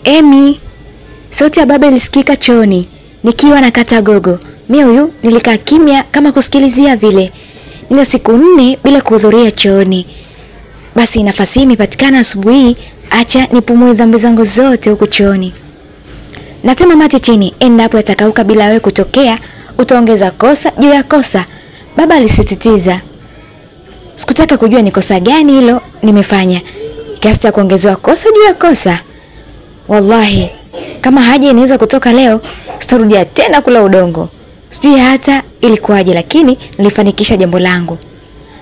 Emi. Sauti ya baba ilisikika chooni nikiwa nakata gogo. Mimi huyu nilikaa kimya kama kusikilizia vile. Nina siku 4 bila kuhudhuria chooni. Basi nafasi hii imepatikana asubuhi, acha nipumue dhambi zangu zote huko chooni. Natema mate chini, endapo yatakauka bila wewe kutokea, utaongeza kosa juu ya kosa. Baba alisisitiza. Sikutaka kujua ni kosa gani hilo nimefanya, kiasi cha kuongezewa kosa juu ya kosa. Wallahi, kama haja inaweza kutoka leo, sitarudia tena kula udongo. Sijui hata ilikuwaje, lakini nilifanikisha jambo langu.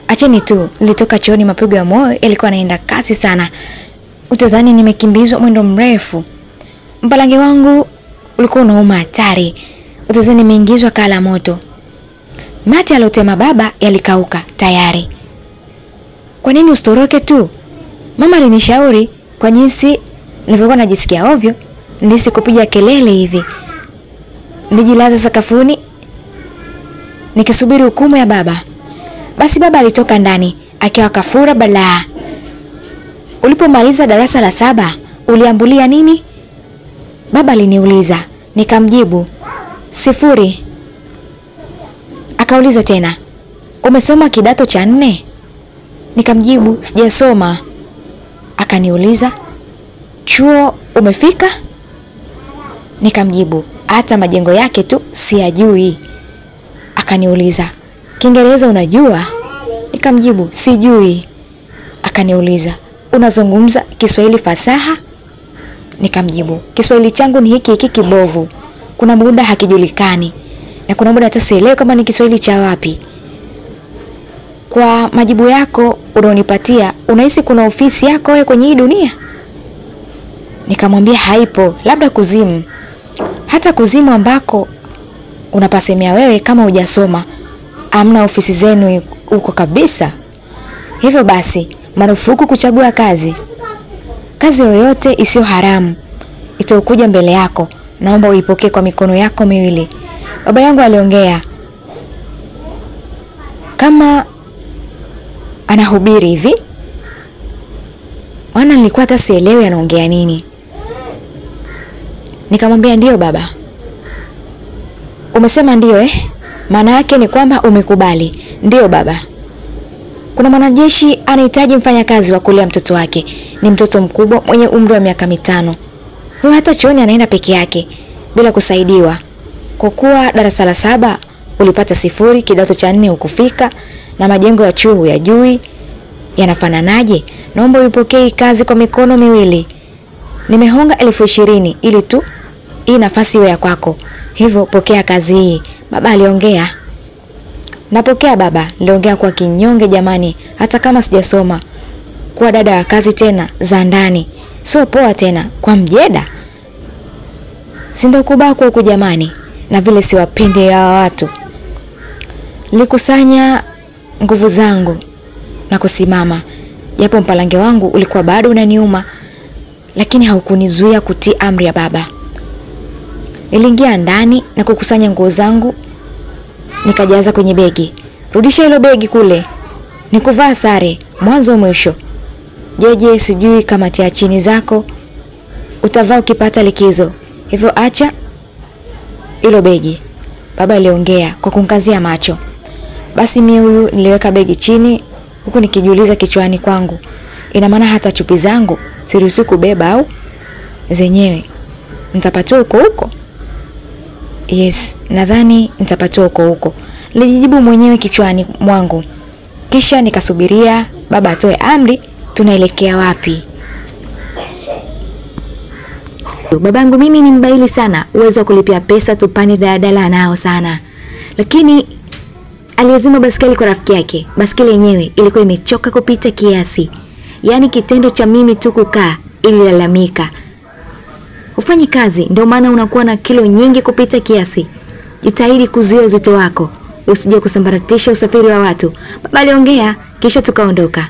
Acheni tu, nilitoka chooni mapigo ya moyo yalikuwa yanaenda kasi sana. Utadhani nimekimbizwa mwendo mrefu. Mpalange wangu ulikuwa unauma hatari. Utadhani nimeingizwa kala moto. Mate alotema baba yalikauka tayari. Kwa nini usitoroke tu? Mama alinishauri kwa jinsi nilivyokuwa najisikia ovyo, nilisi kupiga kelele hivi. Nijilaza sakafuni nikisubiri hukumu ya baba. Basi baba alitoka ndani akiwa kafura balaa. Ulipomaliza darasa la 7, uliambulia nini? Baba aliniuliza, nikamjibu 0. Akauliza tena, umesoma kidato cha 4? Nikamjibu, sijasoma. Akaniuliza, chuo umefika? Nikamjibu, hata majengo yake tu siyajui. Akaniuliza, Kiingereza unajua? Nikamjibu, sijui. Akaniuliza, unazungumza Kiswahili fasaha? Nikamjibu, Kiswahili changu ni hiki kibovu. Kuna muda hakijulikani. Na kuna muda hata sielewi kama ni Kiswahili cha wapi. Kwa majibu yako unaonipatia, unahisi kuna ofisi yako wewe kwenye hii dunia? Nikamwambia haipo, labda kuzimu. Hata kuzimu ambako unapasemea wewe kama hujasoma, amna ofisi zenu huko kabisa. Hivyo basi, marufuku kuchagua kazi. Kazi yoyote isiyo haramu itakuja mbele yako, naomba uipokee kwa mikono yako miwili. Baba yangu aliongea kama anahubiri hivi. Maana nilikuwa hata sielewi anaongea nini. Nikamwambia ndio baba. Umesema ndio Maana yake ni kwamba umekubali. Ndio baba. Kuna mwanajeshi anahitaji mfanyakazi wa kulea mtoto wake. Ni mtoto mkubwa mwenye umri wa miaka 5. Huyo hata chooni anaenda peke yake bila kusaidiwa. Kwa kuwa darasa la 7 ulipata 0, kidato cha 4 ukufika, na majengo ya chuo huyajui, yanafananaje? Naomba uipokee kazi kwa mikono miwili. Nimehonga 20,000 ili tu hii nafasi iwe ya kwako. Hivyo pokea kazi hii. Baba aliongea. Napokea baba, niliongea kwa kinyonge jamani, hata kama sijasoma. Kwa dada wa kazi tena za ndani. Sio poa tena kwa mjeda. Si ndio kubako huko jamani, na vile siwapendi hawa watu. Nilikusanya nguvu zangu na kusimama. Japo mpalange wangu ulikuwa bado unaniuma, lakini haukunizuia kutii amri ya baba. Niliingia ndani na kukusanya nguo zangu, nikajaza kwenye begi. Rudisha hilo begi kule. Nikuvaa sare mwanzo mwisho. Jeje, sijui kama tia chini zako utavaa ukipata likizo. Hivyo acha hilo begi. Baba aliongea kwa kunkazia macho. Basi mimi huyu niliweka begi chini huku nikijiuliza kichwani kwangu, ina maana hata chupi zangu siruhusu kubeba au zenyewe nitapatoa huko? Yes, nadhani nitapatoa huko. Nilijibu mwenyewe kichwani mwangu. Kisha nikasubiria baba atoe amri, tunaelekea wapi. Babangu mimi ni mbaili sana, uwezo wa kulipia pesa tupande daladala nao sana. Lakini aliazima baskeli kwa rafiki yake. Baskeli yenyewe ilikuwa imechoka kupita kiasi. Yaani kitendo cha mimi tu kukaa ililalamika. Ufanyi kazi ndio maana unakuwa na kilo nyingi kupita kiasi. Jitahidi kuzuia uzito wako, usije kusambaratisha usafiri wa watu. Baba aliongea, kisha tukaondoka.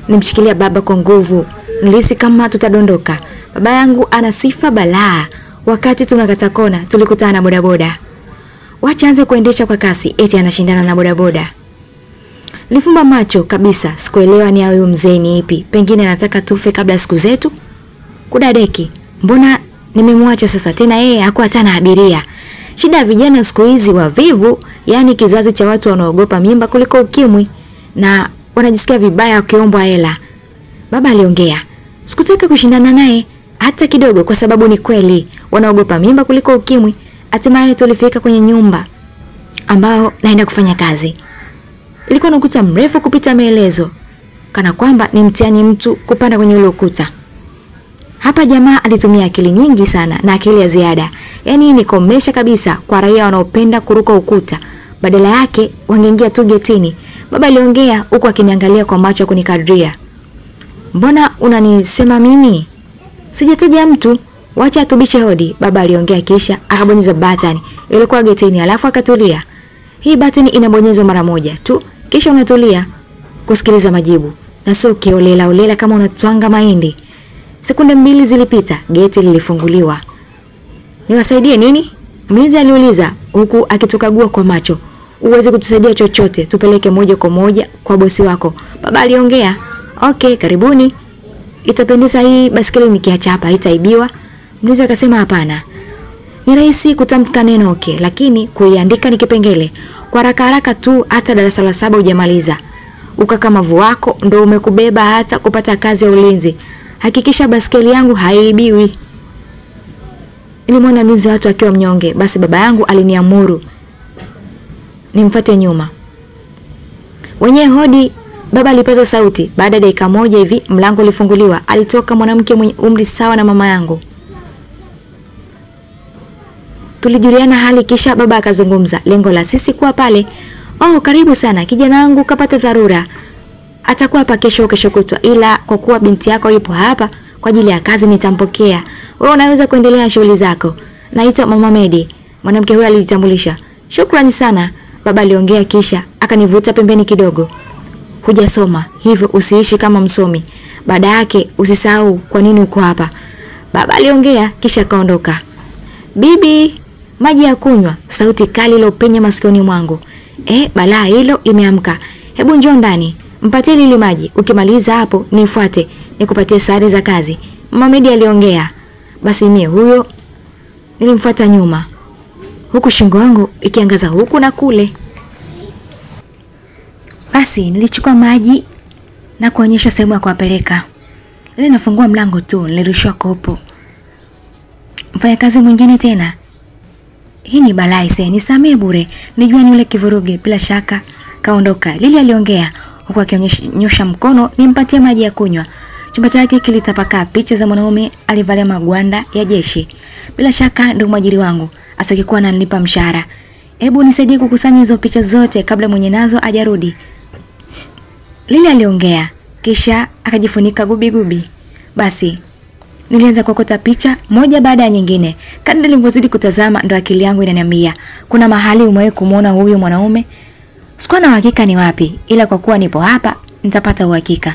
Nimshikilia baba kwa nguvu. Nilihisi kama tutadondoka. Baba yangu ana sifa balaa. Wakati tunakata kona, tulikutana na bodaboda. Wacha anze kuendesha kwa kasi, eti anashindana na bodaboda. Nilifumba macho kabisa, sikuelewa ni huyu mzee ni ipi. Pengine anataka tufe kabla siku zetu. Kudadeki, mbona nimemwacha sasa, tena yeye hakuwa hata abiria. Shida ya vijana siku hizi wavivu, yani kizazi cha watu wanaogopa mimba kuliko ukimwi na wanajisikia vibaya wakiombwa hela. Baba aliongea. Sikutaka kushindana naye hata kidogo kwa sababu ni kweli wanaogopa mimba kuliko ukimwi. Hatimaye tulifika kwenye nyumba ambao naenda kufanya kazi. Ilikuwa na ukuta mrefu kupita maelezo, kana kwamba ni mtihani mtu kupanda kwenye ule ukuta. Hapa jamaa alitumia akili nyingi sana na akili ya ziada. Yaani ni komesha kabisa kwa raia wanaopenda kuruka ukuta. Badala yake wangeingia tu getini. Baba aliongea huku akiniangalia kwa macho kunikadria. Mbona unanisema mimi? Sijataja mtu, wacha atubishe hodi. Baba aliongea kisha akabonyeza button ilikuwa getini alafu akatulia. Hii button inabonyezwa mara moja tu kisha unatulia kusikiliza majibu. Na sio kiolela kama unatwanga mahindi. Sekunde 2 zilipita, geti lilifunguliwa. Niwasaidie nini? Mlinzi aliuliza huku akitukagua kwa macho. Uweze kutusaidia chochote, tupeleke moja kwa moja kwa bosi wako. Baba aliongea. Okay, karibuni. Itapendeza hii basikeli nikiacha hapa itaibiwa? Mlinzi akasema hapana. Ni rahisi kutamka neno okay, lakini kuiandika ni kipengele. Kwa haraka tu hata darasa la 7 hujamaliza. Ukakamavu wako ndo umekubeba hata kupata kazi ya ulinzi. Hakikisha basikeli yangu haibiwi. Nilimwona mlinzi watu akiwa mnyonge, basi baba yangu aliniamuru nimfuate nyuma. Wenye hodi, baba alipaza sauti. Baada ya dakika moja hivi mlango ulifunguliwa. Alitoka mwanamke mwenye umri sawa na mama yangu. Tulijuliana hali kisha baba akazungumza. Lengo la sisi kuwa pale. Oh, karibu sana. Kijana wangu kapata dharura. Atakuwa hapa kesho kutwa, ila kwa kuwa binti yako yupo hapa kwa ajili ya kazi nitampokea. Wewe unaweza kuendelea shughuli zako. Naitwa Mama Medi. Mwanamke huyo alijitambulisha. Shukrani sana. Baba aliongea kisha akanivuta pembeni kidogo. Hujasoma, hivyo usiishi kama msomi. Baada yake usisahau kwa nini uko hapa. Baba aliongea kisha kaondoka. Bibi, maji ya kunywa. Sauti kali iliyopenya masikioni mwangu. Balaa hilo limeamka. Hebu njoo ndani. Mpatie lile maji. Ukimaliza hapo nifuate, nikupatie sare za kazi. Mama Medi aliongea. Basi mie huyo nilimfuata nyuma, huku shingo yangu ikiangaza huku na kule. Basi nilichukua maji na kuonyesha sehemu ya kuwapeleka. Ile nafungua mlango tu nilirushwa kopo. Mfanyakazi mwingine tena. Hii ni balaa ise, nisamee bure. Nilijua ni yule kivuruge, bila shaka kaondoka. Lili aliongea huku akionyesha mkono nimpatie maji ya kunywa. Chumba chake kilitapakaa picha za mwanaume alivalia magwanda ya jeshi. Bila shaka ndio mwajiri wangu, asakikuwa ananilipa mshahara. Hebu nisaidie kukusanya hizo picha zote kabla mwenye nazo ajarudi. Lili aliongea kisha akajifunika gubi. Basi nilianza kuokota picha moja baada ya nyingine. Kadri nilivyozidi kutazama ndo akili yangu inaniambia kuna mahali umewahi kumuona huyo mwanaume. Sikuwa na uhakika ni wapi, ila kwa kuwa nipo hapa nitapata uhakika.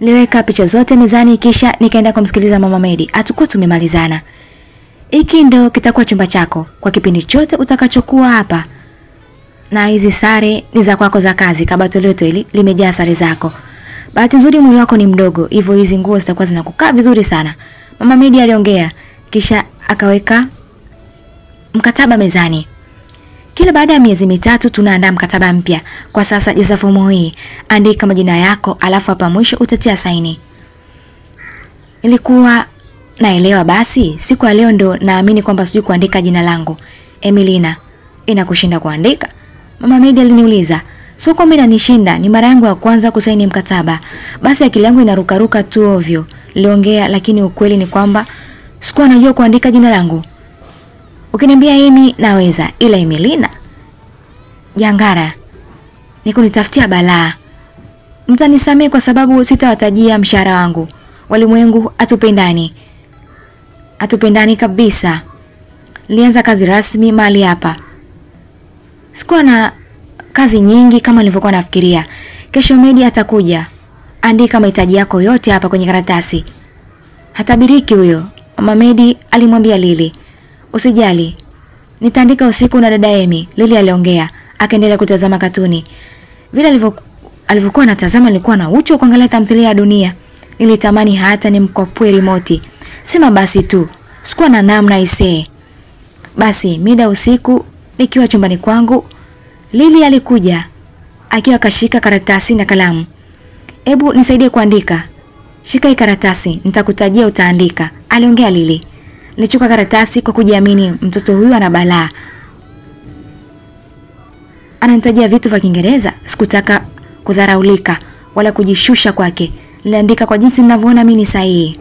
Niliweka picha zote mezani kisha nikaenda kumsikiliza Mama Medi. Atakuwa tumemalizana. Hiki ndio kitakuwa chumba chako kwa kipindi chote utakachokuwa hapa. Na hizi sare ni za kwako za kazi, kabati letu hili limejaa sare zako. Bahati nzuri mwili wako ni mdogo, hivyo hizi nguo zitakuwa zinakukaa vizuri sana. Mama Medi aliongea kisha akaweka mkataba mezani. Kila baada ya miezi 3 tunaandaa mkataba mpya. Kwa sasa jaza fomu hii, andika majina yako alafu hapa mwisho utatia saini. Ilikuwa naelewa basi, siku ya leo ndo naamini kwamba sijui kuandika jina langu. Emilina, inakushinda kuandika? Mama Medi aliniuliza. Sio kwamba inanishinda, ni mara yangu ya kwanza kusaini mkataba. Basi akili yangu inarukaruka tu ovyo. Liongea lakini ukweli ni kwamba sikuwa najua kuandika jina langu. Ukiniambia Emi naweza, ila Emilina jangara ni kunitafutia balaa. Mtanisamee kwa sababu sitawatajia mshahara wangu. Walimwengu atupendani kabisa. Nilianza kazi rasmi mahali hapa. Sikuwa na kazi nyingi kama nilivyokuwa nafikiria. Kesho Medi atakuja. Andika mahitaji yako yote hapa kwenye karatasi. Hatabiriki huyo. Mama Medi alimwambia Lili. Usijali, nitaandika usiku na dada Emi. Lili aliongea, akaendelea kutazama katuni. Vile alivyokuwa anatazama nilikuwa na uchu wa kuangalia tamthilia ya dunia. Nilitamani hata nimkopwe remote. Sema basi tu, Sikuwa na namna isee. Basi mida usiku nikiwa chumbani kwangu, Lili alikuja akiwa kashika karatasi na kalamu. Ebu nisaidie kuandika. Shika hii karatasi, nitakutajia utaandika, aliongea Lili. Nilichukua karatasi kwa kujiamini, mtoto huyu ana balaa. Ananitajia vitu vya Kiingereza, sikutaka kudharaulika wala kujishusha kwake. Niliandika kwa jinsi ninavyoona mimi ni sahihi.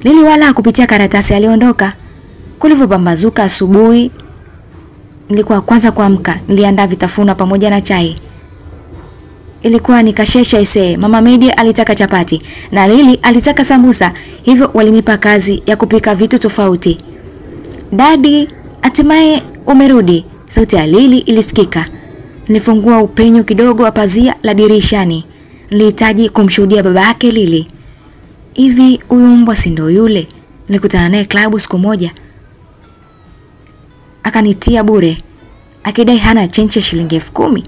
Lili wala kupitia karatasi aliondoka. Kulipopambazuka asubuhi, nilikuwa kwanza kuamka, niliandaa vitafunwa pamoja na chai. Ilikuwa ni kashesha isee. Mama Medi alitaka chapati na Lili alitaka sambusa, hivyo walinipa kazi ya kupika vitu tofauti. Dadi, hatimaye umerudi, sauti ya Lili ilisikika. Nilifungua upenyo kidogo wa pazia la dirishani. Nilihitaji kumshuhudia baba yake Lili. Hivi huyu mbwa si ndio yule nilikutana naye klabu siku moja? Akanitia bure akidai hana chenchi ya shilingi 10,000.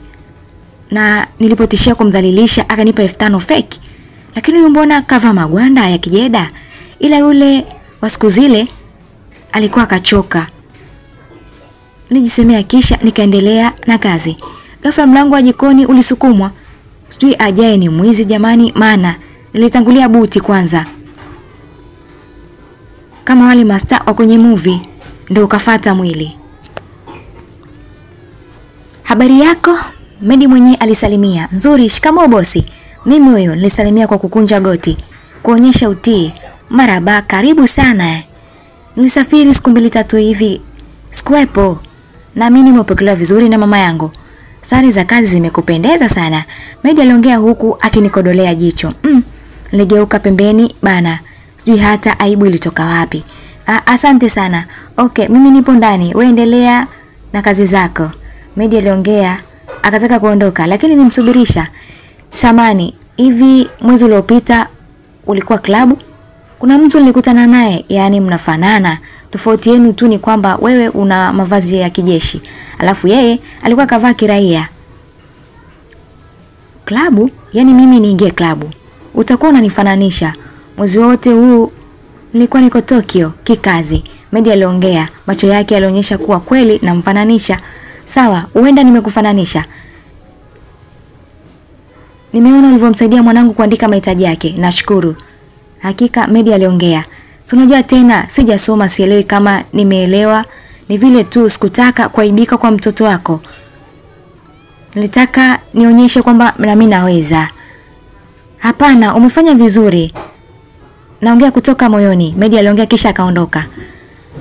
Na nilipotishia kumdhalilisha akanipa 5,000 fake. Lakini huyu mbona kavaa magwanda ya kijeda? Ila yule wa siku zile alikuwa akachoka. Nijisemea kisha nikaendelea na kazi. Ghafla mlango wa jikoni ulisukumwa. Sijui ajaye ni mwizi jamani, maana nilitangulia buti kwanza. Kama wale master wa kwenye movie ndio ukafuata mwili. Habari yako? Medi mwenyewe alisalimia. Nzuri, shikamoo bosi. Mimi huyo nilisalimia kwa kukunja goti, kuonyesha utii. Maraba, karibu sana. Nilisafiri siku 2-3 hivi. Sikuwepo. Naamini umepokelewa vizuri na mama yangu. Sare za kazi zimekupendeza sana. Medi aliongea huku akinikodolea jicho. Niligeuka pembeni bana. Sijui hata aibu ilitoka wapi. Asante sana. Okay, mimi nipo ndani. Wewe endelea na kazi zako. Medi aliongea akataka kuondoka lakini nimsubirisha. Samani, hivi mwezi uliopita ulikuwa klabu? Kuna mtu nilikutana naye, yani mnafanana. Tofauti yenu tu ni kwamba wewe una mavazi ya kijeshi, alafu yeye alikuwa kavaa kiraia. Klabu? Yani mimi niingie klabu. Utakuwa unanifananisha. Mwezi wote huu nilikuwa niko Tokyo kikazi. Medi aliongea, macho yake yalionyesha kuwa kweli namfananisha. Sawa, huenda nimekufananisha. Nimeona ulivyomsaidia mwanangu kuandika mahitaji yake. Nashukuru. Hakika Medi aliongea. Tunajua tena sijasoma, sielewi kama nimeelewa. Ni vile tu sikutaka kuaibika kwa mtoto wako. Nilitaka nionyeshe kwamba na mimi naweza. Hapana, umefanya vizuri. Naongea kutoka moyoni. Medi aliongea kisha akaondoka.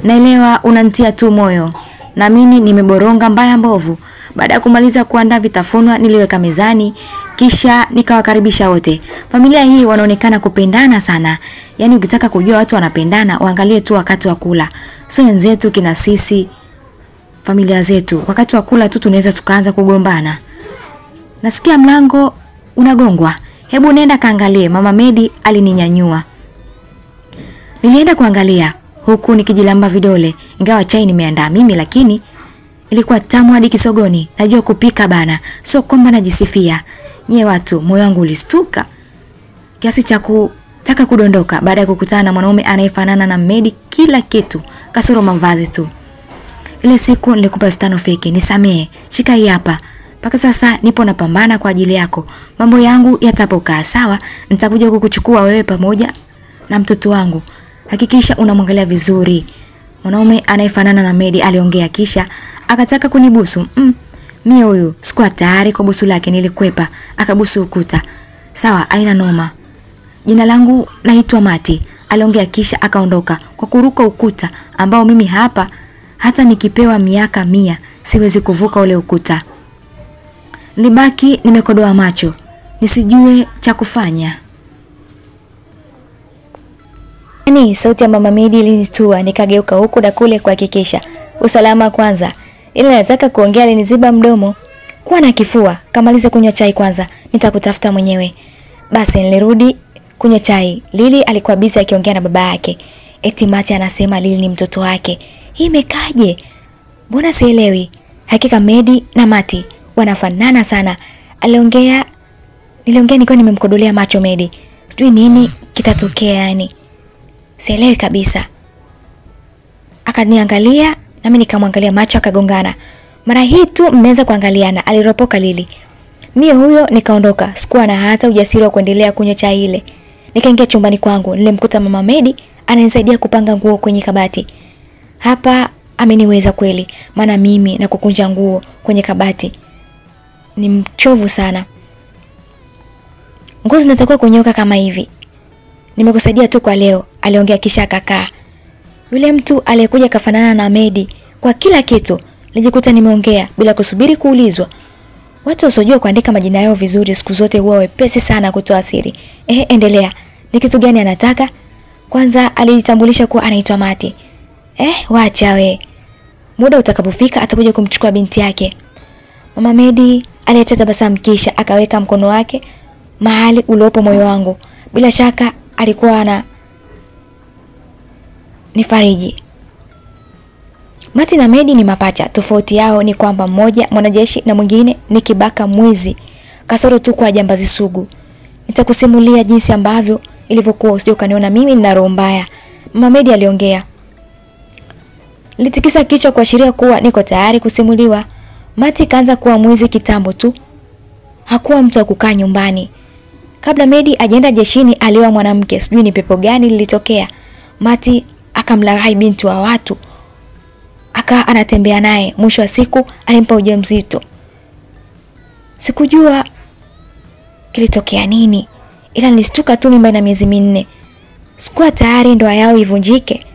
Naelewa unanitia tu moyo. Na mimi nimeboronga mbaya mbovu. Baada ya kumaliza kuandaa vitafunwa niliweka mezani kisha nikawakaribisha wote. Familia hii wanaonekana kupendana sana. Yaani ukitaka kujua watu wanapendana, uangalie tu wakati wa kula. Sio wenzetu kina sisi, familia zetu. Wakati wa kula tu tunaweza tukaanza kugombana. Nasikia mlango unagongwa. Hebu nenda kaangalie, Mama Medi alininyanyua. Nilienda kuangalia huku nikijilamba vidole. Ingawa chai nimeandaa mimi lakini ilikuwa tamu hadi kisogoni. Najua kupika bana. Sio kwamba najisifia. Nye watu, moyo wangu ulistuka kiasi cha kutaka kudondoka baada ya kukutana na mwanaume anayefanana na Medi kila kitu, kasoro mavazi tu. Ile siku nilikupa 5,000 fake, nisamee. Shika hii hapa. Paka sasa nipo napambana kwa ajili yako. Mambo yangu yatapokaa sawa, nitakuja kukuchukua wewe pamoja na mtoto wangu. Hakikisha unamwangalia vizuri. Mwanaume anayefanana na Medi aliongea kisha akataka kunibusu. Mimi huyu sikuwa tayari kwa busu lake, nilikwepa. Akabusu ukuta. Sawa, haina noma. Jina langu naitwa Mati. Aliongea kisha akaondoka kwa kuruka ukuta ambao mimi hapa hata nikipewa miaka 100 siwezi kuvuka ule ukuta. Nilibaki nimekodoa macho, nisijue cha kufanya. Sauti ya Mama Medi ilinitua, nikageuka huku na kule kuhakikisha usalama kwanza. Ile nataka kuongea aliniziba mdomo. Kuwa na kifua, kamaliza kunywa chai kwanza, nitakutafuta mwenyewe. Basi nilirudi kunywa chai. Lili alikuwa busy akiongea na baba yake. Eti Mati anasema Lili ni mtoto wake. Hii imekaje? Mbona sielewi? Hakika Medi na Mati wanafanana sana. Niliongea nikiwa nimemkodolea macho Medi. Sijui nini kitatokea yani. Sielewi kabisa. Akaniangalia na mimi nikamwangalia, macho akagongana. Mara hii tu mmeanza kuangaliana, aliropoka Lili. Mimi huyo nikaondoka, sikuwa na hata ujasiri wa kuendelea kunywa chai ile. Nikaingia chumbani kwangu, nilimkuta Mama Medi ananisaidia kupanga nguo kwenye kabati. Hapa ameniweza kweli, maana mimi na kukunja nguo kwenye kabati ni mchovu sana. Nguo zinatakiwa kunyoka kama hivi. Nimekusaidia tu kwa leo, aliongea kisha akakaa. Yule mtu aliyekuja kafanana na Medi kwa kila kitu. Nilijikuta nimeongea bila kusubiri kuulizwa. Watu wasojua kuandika majina yao vizuri siku zote huwa wepesi sana kutoa siri. Endelea. Ni kitu gani anataka? Kwanza alijitambulisha kuwa anaitwa Mati. Wacha we. Muda utakapofika atakuja kumchukua binti yake. Mama Medi alileta tabasamu kisha akaweka mkono wake mahali uliopo moyo wangu. Bila shaka alikuwa ana nifariji. Mati na Medi ni mapacha. Tofauti yao ni kwamba mmoja mwanajeshi na mwingine ni kibaka mwizi. Kasoro tu kwa jambazi sugu. Nitakusimulia jinsi ambavyo ilivyokuwa, usije ukaniona mimi nina roho mbaya. Mama Medi aliongea. Litikisa kichwa kuashiria kuwa niko tayari kusimuliwa. Mati kaanza kuwa mwizi kitambo tu. Hakuwa mtu wa kukaa nyumbani. Kabla Medi ajaenda jeshini alioa mwanamke, sijui ni pepo gani lilitokea. Mati akamlaghai binti wa watu. Anatembea naye, mwisho wa siku alimpa ujauzito. Sikujua kilitokea nini, ila nilistuka tu mimba na miezi 4. Sikuwa tayari ndoa yao ivunjike.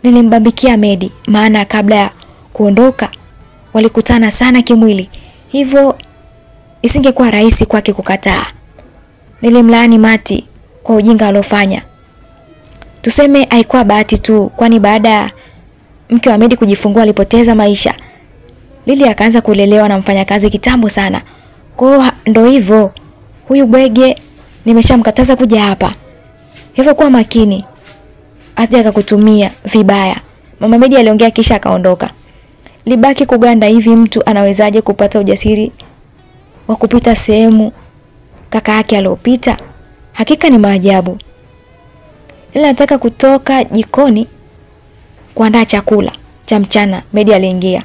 Nilimbambikia Medi, maana kabla ya kuondoka walikutana sana kimwili. Hivyo isingekuwa rahisi kwake kukataa. Nilimlaani Mati kwa ujinga alofanya. Tuseme haikuwa bahati tu, kwani baada mke wa Medi kujifungua alipoteza maisha. Lili akaanza kulelewa na mfanyakazi kitambo sana. Kwa ndo hivyo, huyu bwege nimeshamkataza kuja hapa. Hivyo kuwa makini, asije akakutumia vibaya. Mama Medi aliongea kisha akaondoka. Libaki kuganda, hivi mtu anawezaje kupata ujasiri wa kupita sehemu kaka yake aliyopita? Hakika ni maajabu. Ila nataka kutoka jikoni kuandaa chakula cha mchana. Medi aliingia.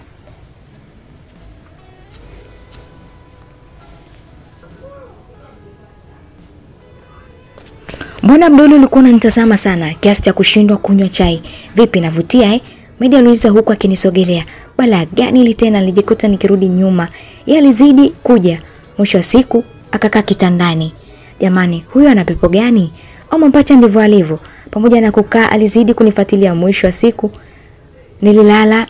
Mbona mdoli ulikuwa unanitazama sana kiasi cha kushindwa kunywa chai? Vipi, navutia Medi aliuliza huku akinisogelea. Bala gani ile tena? Nilijikuta nikirudi nyuma. Yeye alizidi kuja. Mwisho wa siku akakaa kitandani. Jamani, huyu ana pepo gani? Au mampacha ndivyo alivyo? Pamoja na kukaa alizidi kunifuatilia. Mwisho wa siku nililala,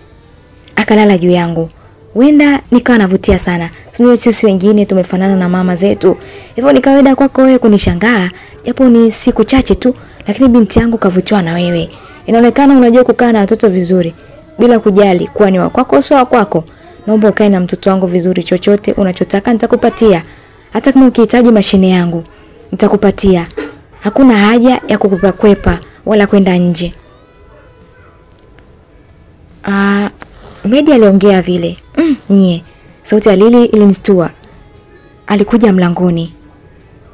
akalala juu yangu. Wenda nikawa navutia sana. Sisi wengine tumefanana na mama zetu. Hivyo ni kawaida kwako wewe kunishangaa, japo ni siku chache tu, lakini binti yangu kavutiwa na wewe. Inaonekana unajua kukaa na watoto vizuri bila kujali kuwa ni wako sio wako. Naomba ukae na mtoto wangu vizuri, chochote unachotaka nitakupatia. Hata kama ukihitaji mashine yangu nitakupatia. Hakuna haja ya kukukwepa wala kwenda nje. Medi aliongea vile. Nyie. Sauti ya Lili ilinistua. Alikuja mlangoni.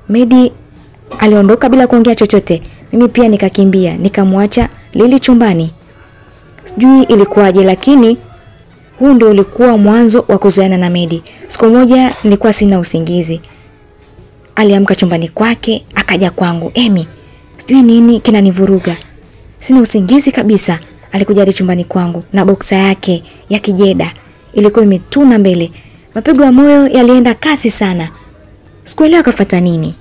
Medi aliondoka bila kuongea chochote. Mimi pia nikakimbia, nikamwacha Lili chumbani. Sijui ilikuwaje, lakini huu ndio ulikuwa mwanzo wa kuzoeana na Medi. Siku moja nilikuwa sina usingizi. Aliamka chumbani kwake, akaja kwangu. Emi, sijui nini kinanivuruga. Sina usingizi kabisa. Alikuja hadi chumbani kwangu na boksa yake ya kijeda ilikuwa imetuna mbele. Mapigo ya moyo yalienda kasi sana. Sikuelewa kafuata nini.